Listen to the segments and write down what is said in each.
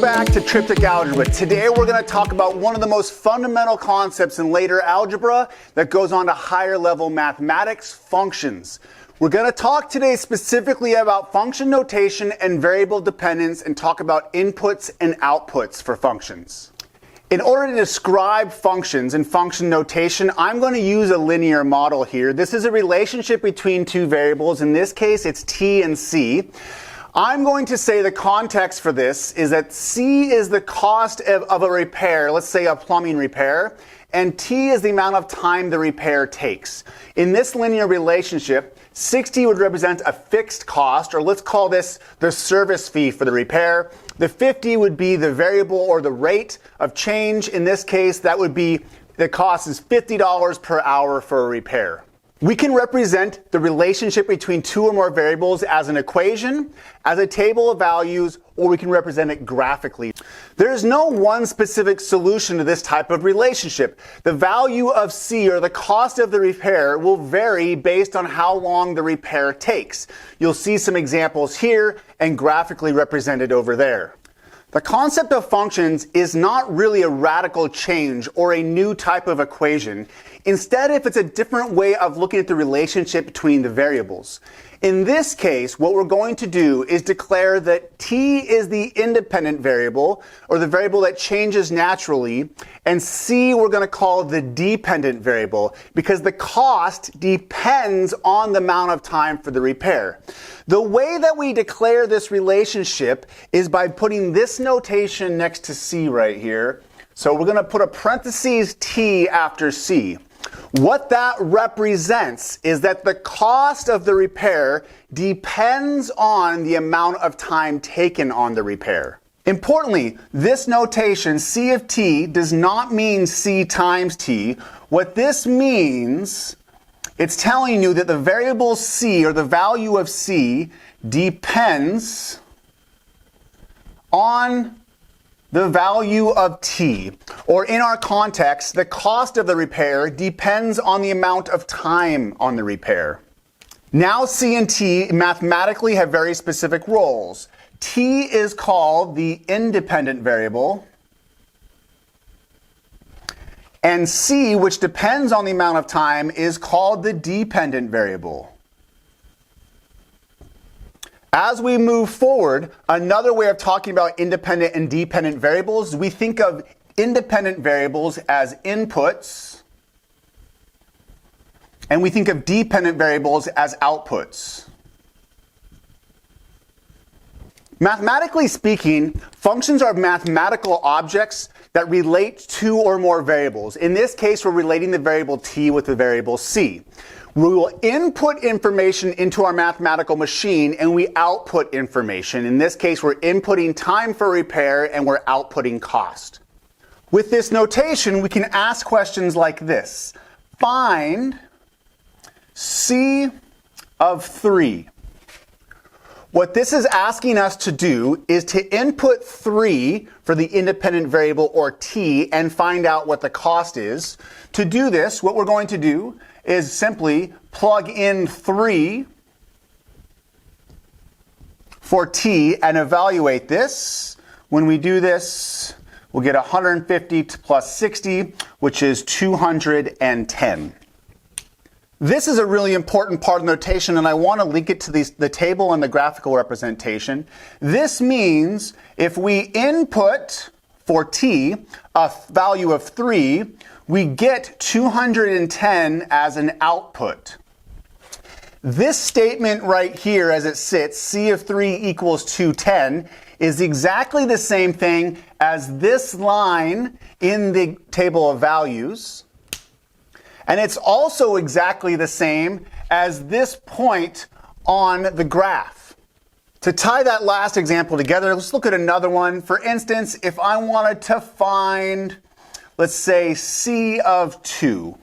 back to Triptych Algebra. Today we're going to talk about one of the most fundamental concepts in later algebra that goes on to higher level mathematics, functions. We're going to talk today specifically about function notation and variable dependence and talk about inputs and outputs for functions. In order to describe functions and function notation, I'm going to use a linear model here. This is a relationship between two variables. In this case, it's t and c. I'm going to say the context for this is that C is the cost of a repair, let's say a plumbing repair, and T is the amount of time the repair takes. In this linear relationship, 60 would represent a fixed cost, or let's call this the service fee for the repair. The 50 would be the variable or the rate of change. In this case, that would be the cost is $50 per hour for a repair. We can represent the relationship between two or more variables as an equation, as a table of values, or we can represent it graphically. There's no one specific solution to this type of relationship. The value of C, or the cost of the repair, will vary based on how long the repair takes. You'll see some examples here and graphically represented over there. The concept of functions is not really a radical change or a new type of equation. Instead, if it's a different way of looking at the relationship between the variables. In this case, what we're going to do is declare that t is the independent variable, or the variable that changes naturally, and c we're going to call the dependent variable, because the cost depends on the amount of time for the repair. The way that we declare this relationship is by putting this notation next to c right here. So we're going to put a parentheses t after c. What that represents is that the cost of the repair depends on the amount of time taken on the repair. Importantly, this notation, c of t, does not mean c times t. What this means, it's telling you that the variable c, or the value of c, depends on the value of t, or in our context, the cost of the repair depends on the amount of time on the repair. Now c and t mathematically have very specific roles. T is called the independent variable, and c, which depends on the amount of time, is called the dependent variable. As we move forward, another way of talking about independent and dependent variables, we think of independent variables as inputs, and we think of dependent variables as outputs. Mathematically speaking, functions are mathematical objects that relate to or more variables. In this case, we're relating the variable t with the variable c. We will input information into our mathematical machine and we output information. In this case, we're inputting time for repair and we're outputting cost. With this notation, we can ask questions like this. Find C of 3. What this is asking us to do is to input 3 for the independent variable, or t, and find out what the cost is. To do this, what we're going to do is simply plug in 3 for t and evaluate this. When we do this, we'll get 150 plus 60, which is 210. This is a really important part of notation, and I want to link it to the table and the graphical representation. This means if we input for t a value of 3, we get 210 as an output. This statement right here as it sits, c of 3 equals 210, is exactly the same thing as this line in the table of values. And it's also exactly the same as this point on the graph. To tie that last example together, let's look at another one. For instance, if I wanted to find, let's say, c of 2.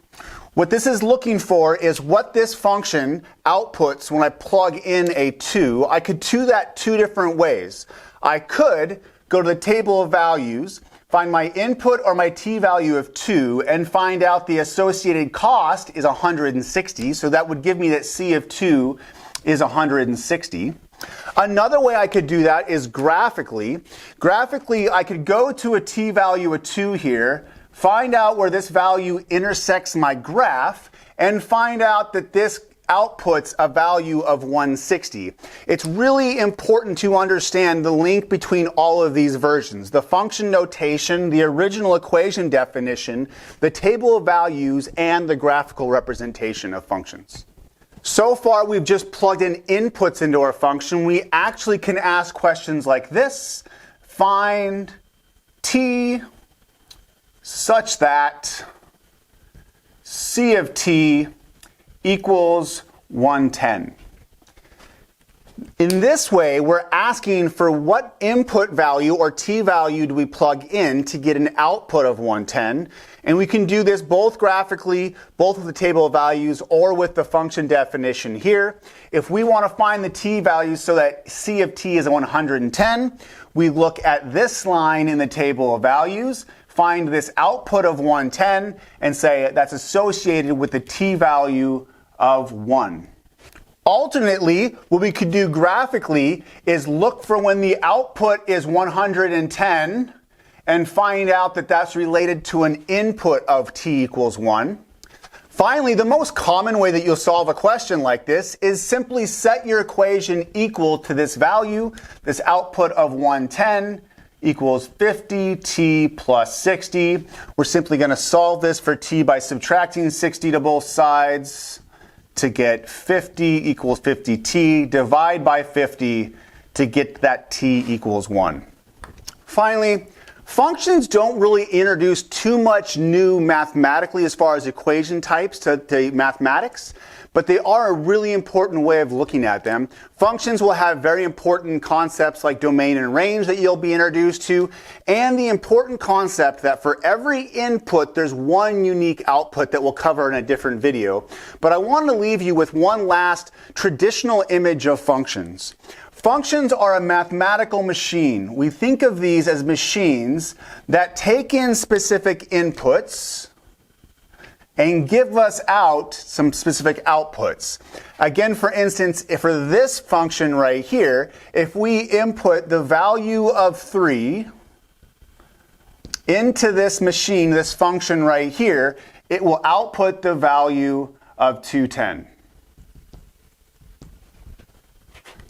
What this is looking for is what this function outputs when I plug in a 2. I could do that two different ways. I could go to the table of values, find my input or my t value of 2, and find out the associated cost is 160. So that would give me that c of 2 is 160. Another way I could do that is graphically. Graphically, I could go to a t-value of 2 here, find out where this value intersects my graph, and find out that this outputs a value of 160. It's really important to understand the link between all of these versions. The function notation, the original equation definition, the table of values, and the graphical representation of functions. So far, we've just plugged in inputs into our function. We actually can ask questions like this. Find t such that c of t equals 110. In this way, we're asking for what input value or t value do we plug in to get an output of 110. And we can do this both graphically, both with the table of values or with the function definition here. If we want to find the t value so that c of t is 110, we look at this line in the table of values, find this output of 110, and say that's associated with the t value of 1. Alternately, what we could do graphically is look for when the output is 110 and find out that that's related to an input of t equals 1. Finally, the most common way that you'll solve a question like this is simply set your equation equal to this value. This output of 110 equals 50 t plus 60. We're simply going to solve this for t by subtracting 60 to both sides to get 50 equals 50t, divide by 50 to get that t equals 1. Finally, functions don't really introduce too much new mathematically as far as equation types to mathematics, but they are a really important way of looking at them. Functions will have very important concepts like domain and range that you'll be introduced to, and the important concept that for every input there's one unique output that we'll cover in a different video. But I want to leave you with one last traditional image of functions. Functions are a mathematical machine. We think of these as machines that take in specific inputs and give us out some specific outputs. Again, for instance, if for this function right here, if we input the value of 3 into this machine, this function right here, it will output the value of 210.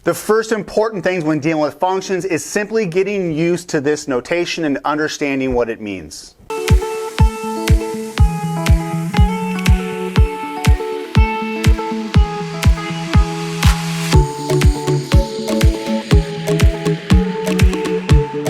The first important thing when dealing with functions is simply getting used to this notation and understanding what it means.